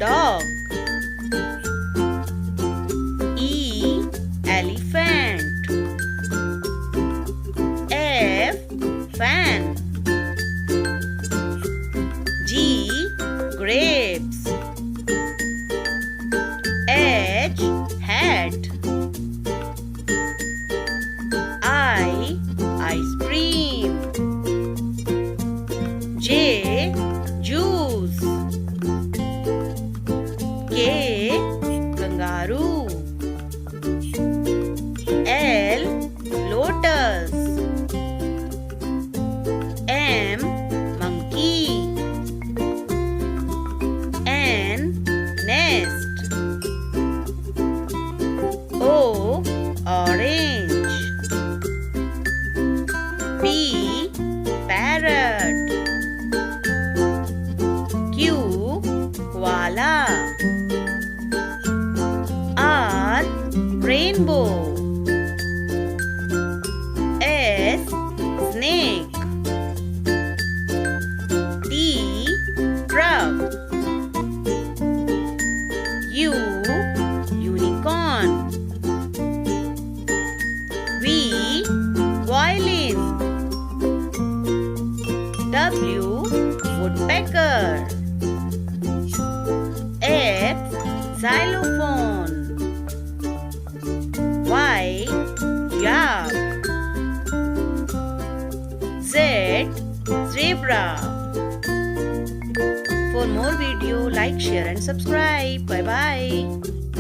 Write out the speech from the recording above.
dog. E, elephant. F, fan. G, grapes. H, hat. I, ice cream. J, juice. K, kangaroo. L, lotus. M, monkey. N, nest. O, orange. P, parrot. Q, koala. R, rainbow. S, snake. T, truck. U, unicorn. V, violin. W, woodpecker. X, xylophone. Y, yak. Z, zebra. For more video, like, share and subscribe. Bye bye.